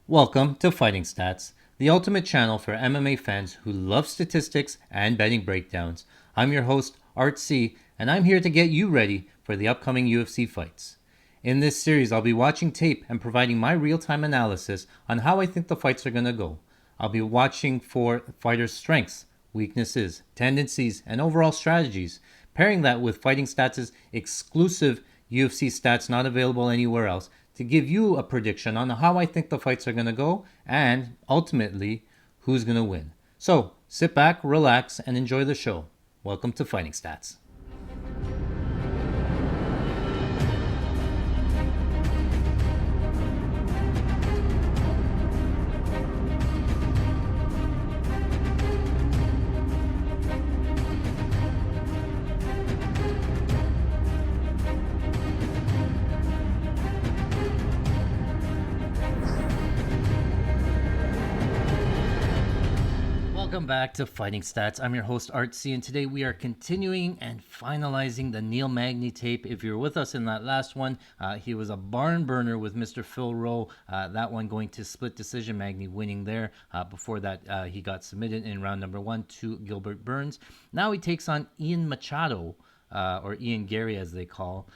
Welcome to Fighting Stats, the ultimate channel for MMA fans who love statistics and betting breakdowns. I'm your host, Art C, and I'm here to get you ready for the upcoming UFC fights. In this series, I'll be watching tape and providing my real time analysis on how I think the fights are going to go. I'll be watching for fighters' strengths, weaknesses, tendencies, and overall strategies, pairing that with Fighting Stats' exclusive UFC stats not available anywhere else to give you a prediction on how I think the fights are going to go and ultimately who's going to win. So sit back, relax, and enjoy the show. Welcome to Fighting Stats. Welcome back to Fighting Stats. I'm your host, Art C, and today we are continuing and finalizing the Neil Magny tape. If you're with us in that last one, he was a barn burner with Mr. Phil Rowe. That one going to split decision, Magny winning there. Before that, he got submitted in round number 1 to Gilbert Burns. Now he takes on Ian Machado. Or Ian Garry, as they call.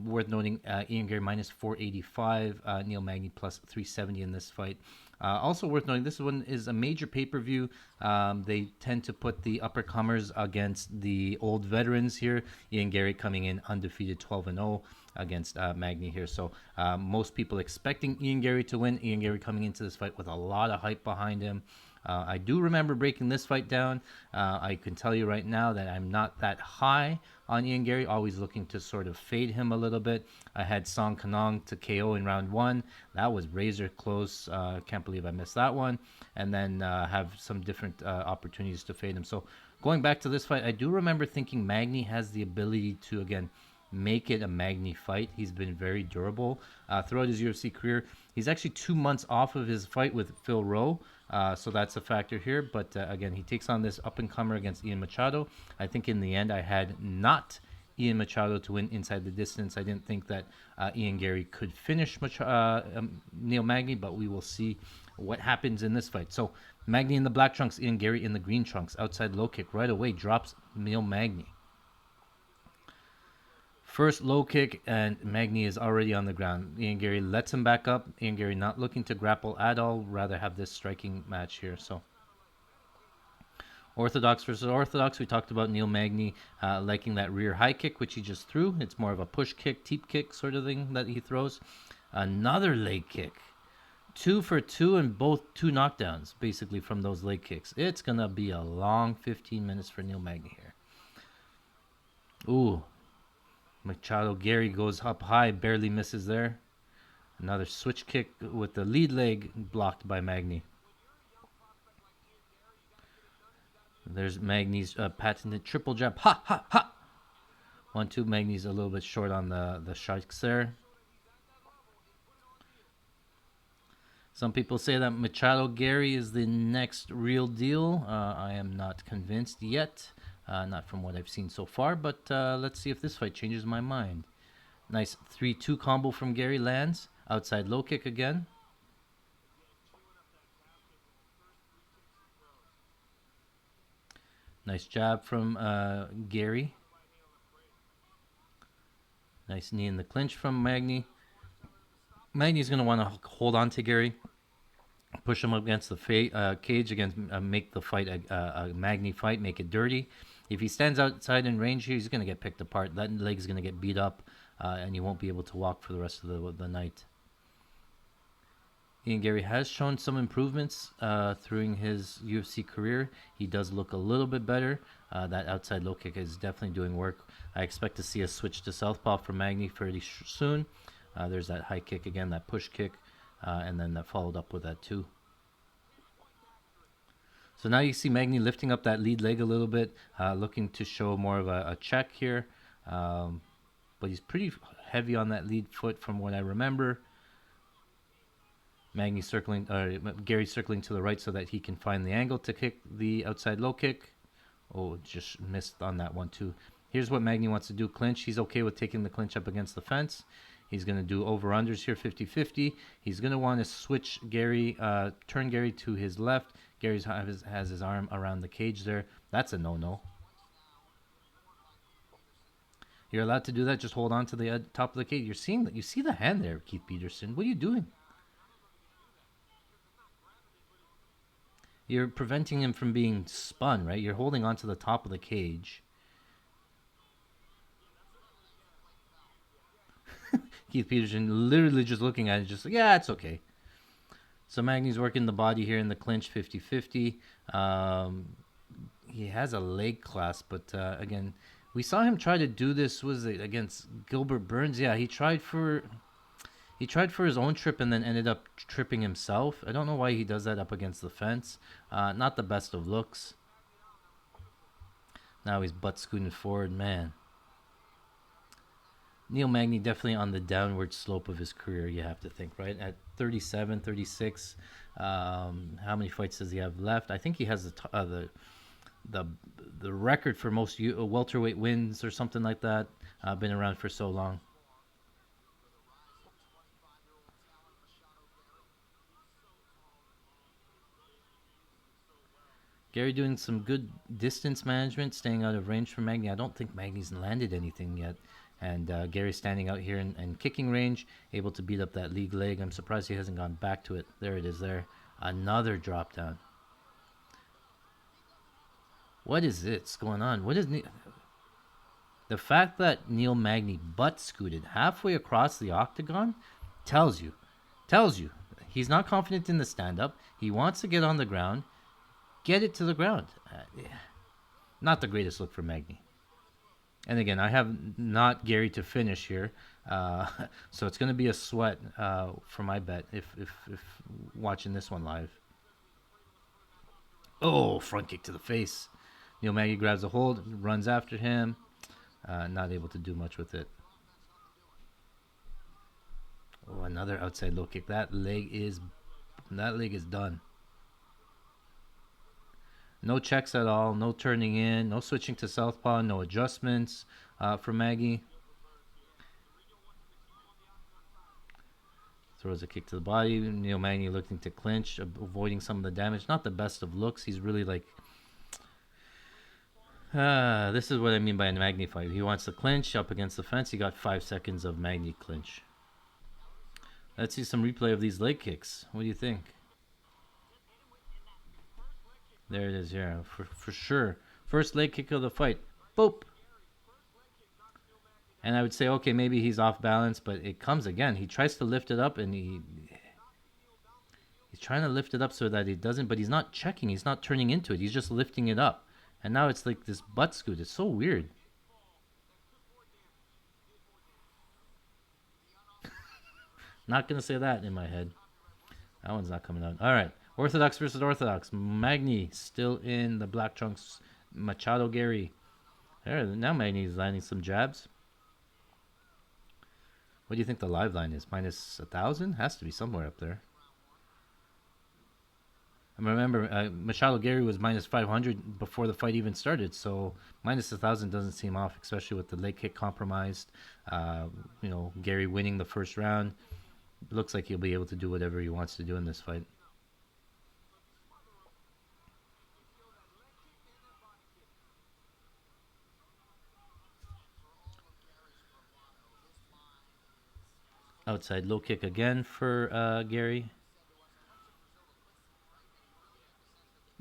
Worth noting, Ian Garry minus 485, Neil Magny plus 370 in this fight. Also worth noting, this one is a major pay-per-view. They tend to put the uppercomers against the old veterans here. Ian Garry coming in undefeated 12-0 against Magny here. So most people expecting Ian Garry to win. Ian Garry coming into this fight with a lot of hype behind him. I do remember breaking this fight down. I can tell you right now that I'm not that high on Ian Garry, always looking to sort of fade him a little bit. I had Song Kanong to KO in round 1. That was razor close. Can't believe I missed that one. And then have some different opportunities to fade him. So going back to this fight, I do remember thinking Magny has the ability to, again, make it a Magny fight. He's been very durable throughout his UFC career. He's actually 2 months off of his fight with Phil Rowe. So that's a factor here. But again, he takes on this up-and-comer against Ian Machado. I think in the end, I had not Ian Machado to win inside the distance. I didn't think that Ian Garry could finish Neil Magny, but we will see what happens in this fight. So Magny in the black trunks, Ian Garry in the green trunks. Outside low kick right away drops Neil Magny. First low kick, and Magny is already on the ground. Ian Garry lets him back up. Ian Garry not looking to grapple at all, rather have this striking match here. So Orthodox versus Orthodox. We talked about Neil Magny liking that rear high kick, which he just threw. It's more of a push kick, teep kick sort of thing that he throws. Another leg kick. 2 for 2 and both 2 knockdowns, basically, from those leg kicks. It's going to be a long 15 minutes for Neil Magny here. Ooh. Machado Garry goes up high, barely misses there. Another switch kick with the lead leg blocked by Magny. There's Magny's patented triple jab. Ha, ha, ha! 1-2. Magny's a little bit short on the strikes there. Some people say that Machado Garry is the next real deal. I am not convinced yet. Not from what I've seen so far, but let's see if this fight changes my mind. Nice 3-2 combo from Garry lands. Outside low kick again. Nice jab from Garry. Nice knee in the clinch from Magny. Magny's going to want to hold on to Garry. Push him against the cage, make the fight a Magny fight, make it dirty. If he stands outside in range here, he's going to get picked apart. That leg's going to get beat up, and he won't be able to walk for the rest of the night. Ian Garry has shown some improvements through his UFC career. He does look a little bit better. That outside low kick is definitely doing work. I expect to see a switch to southpaw from Magny fairly soon. There's that high kick again, that push kick, and then that followed up with that too. So now you see Magny lifting up that lead leg a little bit, looking to show more of a check here. But he's pretty heavy on that lead foot from what I remember. Magny Garry circling to the right so that he can find the angle to kick the outside low kick. Oh, just missed on that one too. Here's what Magny wants to do, clinch. He's okay with taking the clinch up against the fence. He's going to do over-unders here, 50-50. He's going to want to switch Garry, turn Garry to his left. Garry has his arm around the cage there. That's a no-no. You're allowed to do that. Just hold on to the top of the cage. You're seeing that. You see the hand there, Keith Peterson. What are you doing? You're preventing him from being spun, right? You're holding on to the top of the cage. Keith Peterson literally just looking at it, just like, yeah, it's okay. So Magny's working the body here in the clinch, 50-50. He has a leg clasp, but again, we saw him try to do this. Was it against Gilbert Burns? Yeah, he tried for his own trip and then ended up tripping himself. I don't know why he does that up against the fence. Not the best of looks. Now he's butt scooting forward, man. Neil Magny definitely on the downward slope of his career, you have to think, right? At 37, 36, how many fights does he have left? I think he has the record for most welterweight wins or something like that. Been around for so long. Garry doing some good distance management, staying out of range from Magny. I don't think Magny's landed anything yet. And Garry's standing out here in kicking range, able to beat up that league leg. I'm surprised he hasn't gone back to it. There it is there. Another drop down. What is this going on? What is the fact that Neil Magny butt scooted halfway across the octagon tells you he's not confident in the stand-up. He wants to get on the ground, get it to the ground. Not the greatest look for Magny. And again, I have not Garry to finish here, so it's going to be a sweat for my bet if watching this one live. Oh, front kick to the face. Neil Magny grabs a hold, runs after him, not able to do much with it. Oh, another outside low kick. That leg is done. No checks at all, no turning in, no switching to southpaw, no adjustments for Magny. Throws a kick to the body. Neil Magny looking to clinch, avoiding some of the damage. Not the best of looks. He's really like... this is what I mean by a Magny fight. He wants to clinch up against the fence. He got 5 seconds of Magny clinch. Let's see some replay of these leg kicks. What do you think? There it is, yeah, for sure. First leg kick of the fight. Boop. And I would say, okay, maybe he's off balance, but it comes again. He tries to lift it up, and he's trying to lift it up so that it doesn't, but he's not checking. He's not turning into it. He's just lifting it up. And now it's like this butt scoot. It's so weird. Not going to say that in my head. That one's not coming out. All right. Orthodox versus Orthodox. Magny still in the black trunks. Machado Garry. There, now Magny's landing some jabs. What do you think the live line is? Minus 1,000? Has to be somewhere up there. I remember Machado Garry was minus 500 before the fight even started, so minus 1,000 doesn't seem off, especially with the leg kick compromised. Garry winning the first round. Looks like he'll be able to do whatever he wants to do in this fight. Outside low kick again for Garry.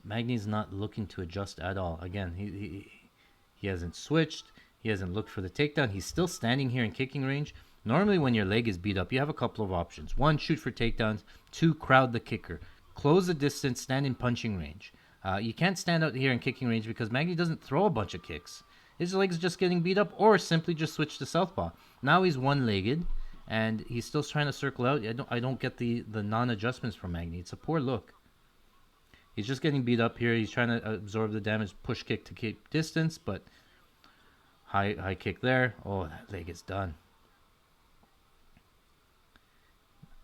Magny's not looking to adjust at all. Again, he hasn't switched. He hasn't looked for the takedown. He's still standing here in kicking range. Normally when your leg is beat up, you have a couple of options. 1, shoot for takedowns. 2, crowd the kicker. Close the distance, stand in punching range. You can't stand out here in kicking range because Magny doesn't throw a bunch of kicks. His leg's just getting beat up, or simply just switch to southpaw. Now he's one-legged, and he's still trying to circle out. I don't get the non-adjustments from Magny. It's a poor look. He's just getting beat up here. He's trying to absorb the damage, push kick to keep distance, but high kick there. Oh, that leg is done.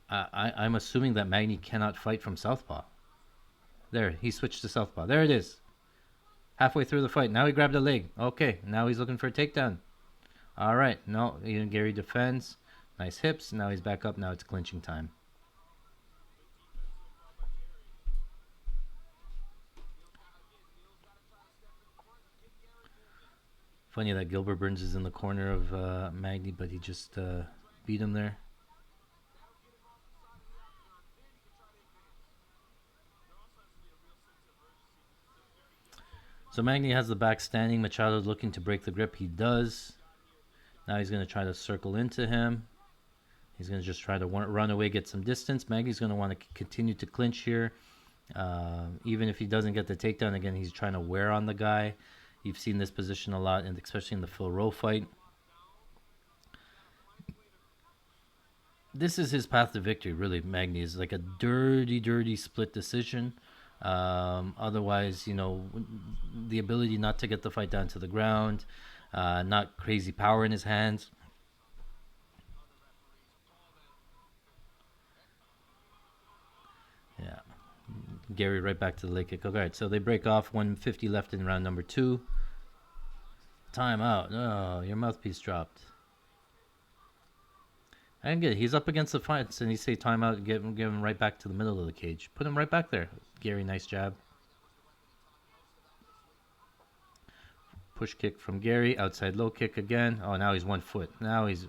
I'm assuming that Magny cannot fight from southpaw. There, he switched to southpaw. There it is. Halfway through the fight. Now he grabbed a leg. Okay, now he's looking for a takedown. All right, no, Ian Garry defends. Nice hips. Now he's back up. Now it's clinching time. Funny that Gilbert Burns is in the corner of Magny, but he just beat him there. So Magny has the back standing. Machado's looking to break the grip. He does. Now he's going to try to circle into him. He's going to just try to run away, get some distance. Magny's going to want to continue to clinch here. Even if he doesn't get the takedown, again, he's trying to wear on the guy. You've seen this position a lot, and especially in the Phil Rowe fight. This is his path to victory, really. Magny is like a dirty split decision. Otherwise, you know, the ability not to get the fight down to the ground, not crazy power in his hands. Yeah. Garry right back to the leg kick. All right, so they break off. 150 left in round number 2. Timeout. Oh, your mouthpiece dropped. And good. He's up against the fence, and you say timeout, give him right back to the middle of the cage. Put him right back there. Garry, nice jab. Push kick from Garry. Outside low kick again. Oh, now he's 1 foot. Now he's...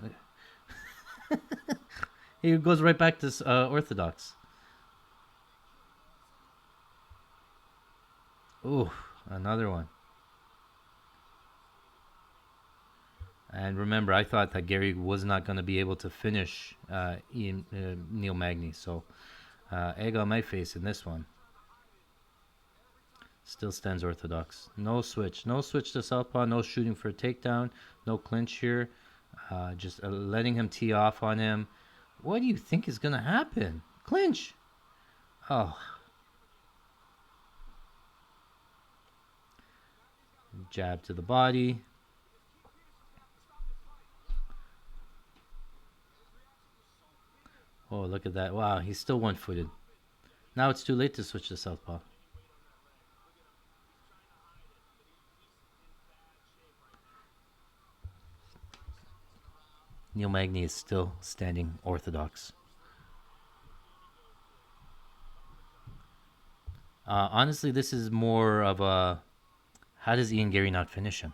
he goes right back to orthodox. Ooh, another one. And remember, I thought that Garry was not going to be able to finish Neil Magny. So, egg on my face in this one. Still stands orthodox. No switch. No switch to southpaw. No shooting for a takedown. No clinch here. Just letting him tee off on him. What do you think is going to happen? Clinch. Oh. Jab to the body. Oh, look at that. Wow, he's still 1-footed. Now it's too late to switch to southpaw. Neil Magny is still standing orthodox. Honestly, this is more of a... How does Ian Garry not finish him?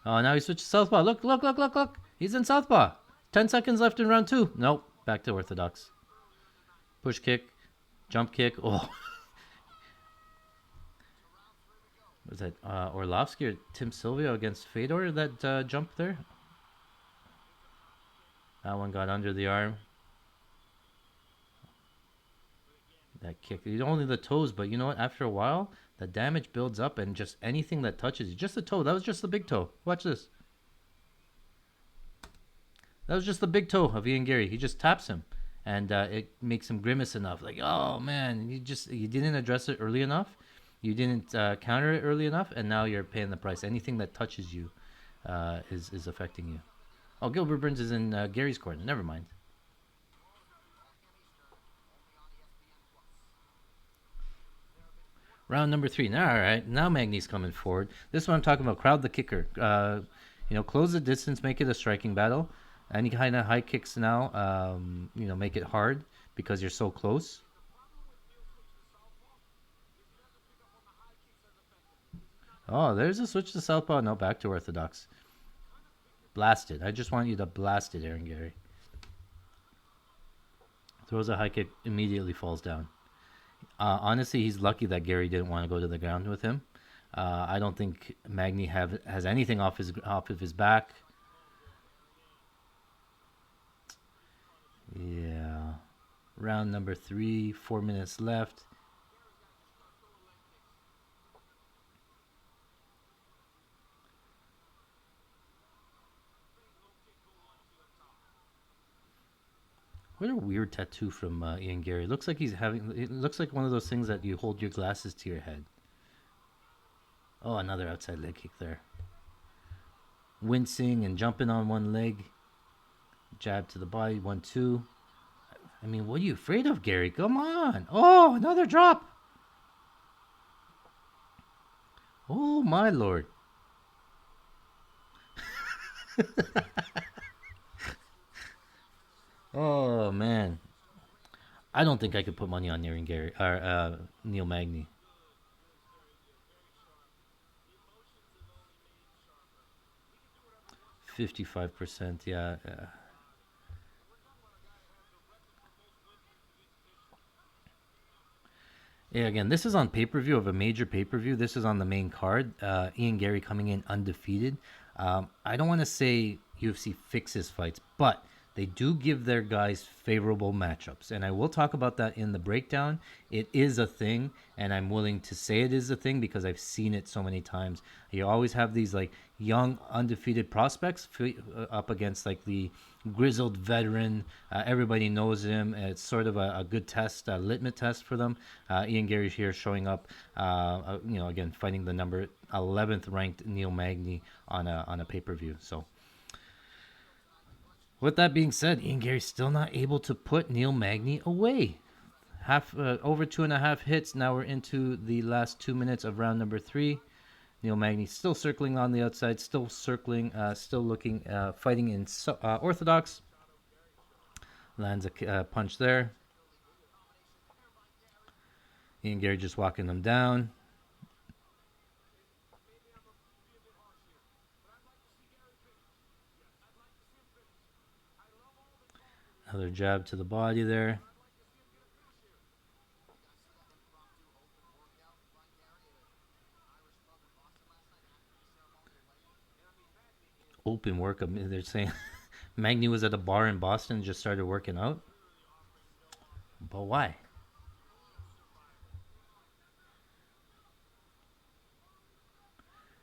Oh, now he switches southpaw. Look. He's in southpaw. 10 seconds left in round 2. Nope. Back to orthodox. Push kick. Jump kick. Oh. Was that Orlovsky or Tim Silvio against Fedor that jump there? That one got under the arm. That kick. Only the toes, but you know what? After a while, the damage builds up, and just anything that touches you. Just the toe. That was just the big toe. Watch this. That was just the big toe of Ian Garry. He just taps him, and it makes him grimace enough. Like, oh man, you didn't address it early enough. You didn't counter it early enough, and now you're paying the price. Anything that touches you is affecting you. Oh, Gilbert Burns is in Gary's corner. Never mind. Round number 3. Now, all right. Now Magny's coming forward. This is what I'm talking about. Crowd the kicker. Close the distance. Make it a striking battle. Any kind of high kicks now, make it hard because you're so close. Oh, there's a switch to southpaw. No, back to orthodox. Blast it. I just want you to blast it, Ian Garry. Throws a high kick, immediately falls down. Honestly, he's lucky that Garry didn't want to go to the ground with him. I don't think Magny has anything off of his back. Yeah. Round number 3, 4 minutes left. What a weird tattoo from Ian Garry. Looks like it looks like one of those things that you hold your glasses to your head. Oh, another outside leg kick there. Wincing and jumping on one leg. Jab to the body, 1-2. I mean, what are you afraid of, Garry? Come on. Oh, another drop. Oh my lord. Oh man. I don't think I could put money on Ian Garry or Neil Magny. 55%. Yeah. Yeah, again, this is on pay per view of a major pay per view. This is on the main card. Ian Garry coming in undefeated. I don't want to say UFC fixes fights, but they do give their guys favorable matchups. And I will talk about that in the breakdown. It is a thing, and I'm willing to say it is a thing because I've seen it so many times. You always have these like young undefeated prospects up against like the grizzled veteran. Everybody knows him. It's sort of a good test, a litmus test for them. Ian Garry here showing up, again fighting the number 11th ranked Neil Magny on a pay per view. So, with that being said, Ian Garry's still not able to put Neil Magny away. Over 2.5 hits. Now we're into the last 2 minutes of round number 3. Neil Magny still circling on the outside, still circling, still looking, fighting in orthodox. Lands a punch there. Ian Garry just walking them down. Another jab to the body there. Open workup. They're saying Magny was at a bar in Boston and just started working out. But why?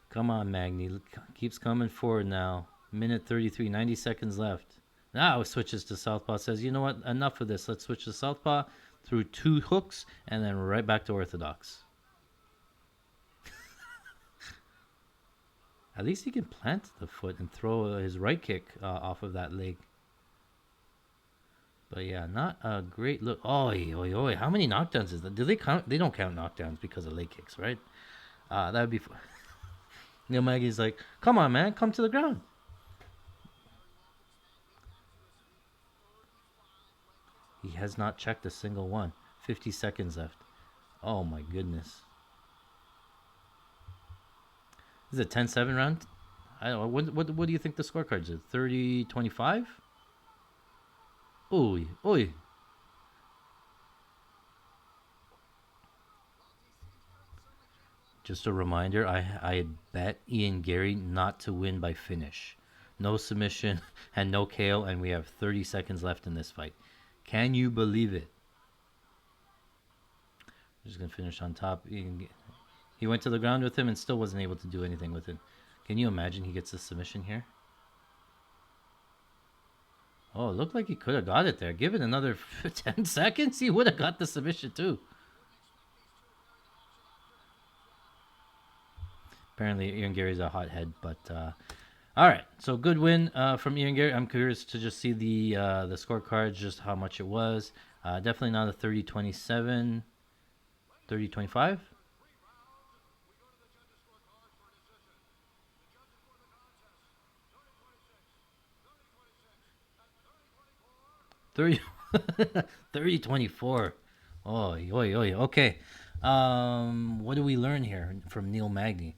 Come on, Magny. Keeps coming forward now. Minute 33, 90 seconds left. Now it switches to southpaw. Says, you know what? Enough of this. Let's switch to southpaw through 2 hooks and then right back to orthodox. At least he can plant the foot and throw his right kick off of that leg. But yeah, not a great look. Oi, oi, oi. How many knockdowns is that? Do they count? They don't count knockdowns because of leg kicks, right? That would be fun. Neil Magny's like, come on, man. Come to the ground. He has not checked a single one. 50 seconds left. Oh my goodness. This is a 10-7 round? I don't know. What do you think the scorecards are? 30-25? Oi, oi. Just a reminder, I bet Ian Garry not to win by finish. No submission and no KO, and we have 30 seconds left in this fight. Can you believe it? Just going to finish on top. He went to the ground with him and still wasn't able to do anything with it. Can you imagine he gets the submission here? Oh, it looked like he could have got it there. Give it another 10 seconds. He would have got the submission too. Apparently, Ian Garry's a hothead, but all right. So good win from Ian Garry. I'm curious to just see the scorecards, just how much it was. Definitely not a 30-27, 30-25. 30 30-24. Oh, oi, oi. Okay. What do we learn here from Neil Magny?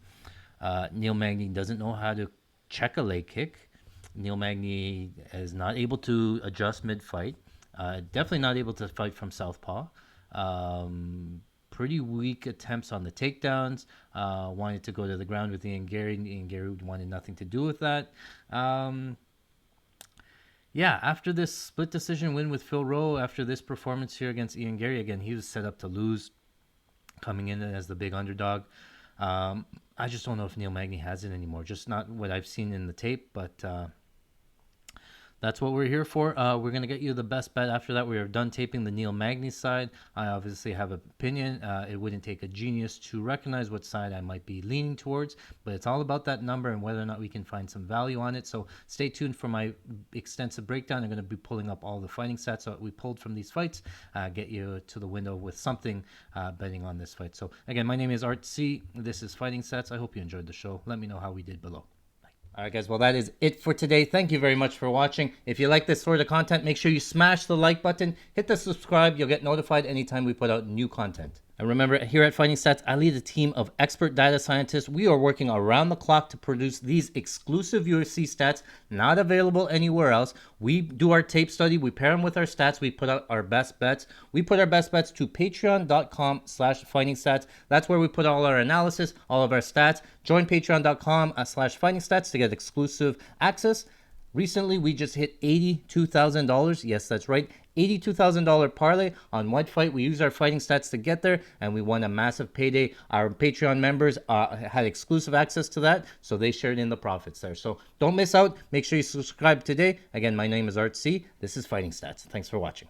Neil Magny doesn't know how to check a leg kick. Neil Magny is not able to adjust mid fight. Definitely not able to fight from southpaw. Pretty weak attempts on the takedowns. Wanted to go to the ground with Ian Garry. Ian Garry wanted nothing to do with that. Yeah, after this split decision win with Phil Rowe, after this performance here against Ian Garry, again, he was set up to lose, coming in as the big underdog. I just don't know if Neil Magny has it anymore. Just not what I've seen in the tape, but That's what we're here for. We're going to get you the best bet. After that, we are done taping the Neil Magny side. I obviously have an opinion. It wouldn't take a genius to recognize what side I might be leaning towards, but it's all about that number and whether or not we can find some value on it. So stay tuned for my extensive breakdown. I'm going to be pulling up all the fighting stats that we pulled from these fights, get you to the window with something betting on this fight. So again, my name is Art C. This is Fighting Stats. I hope you enjoyed the show. Let me know how we did below. All right, guys. Well, that is it for today. Thank you very much for watching. If you like this sort of content, make sure you smash the like button, hit the subscribe. You'll get notified anytime we put out new content. And remember, here at Fighting Stats, I lead a team of expert data scientists. We are working around the clock to produce these exclusive UFC stats, not available anywhere else. We do our tape study. We pair them with our stats. We put out our best bets. We put our best bets to patreon.com/fighting stats. That's where we put all our analysis, all of our stats. Join patreon.com/fighting stats to get exclusive access. Recently, we just hit $82,000. Yes, that's right. $82,000 parlay on White Fight. We used our fighting stats to get there, and we won a massive payday. Our Patreon members had exclusive access to that, so they shared in the profits there. So don't miss out. Make sure you subscribe today. Again, my name is Art C. This is Fighting Stats. Thanks for watching.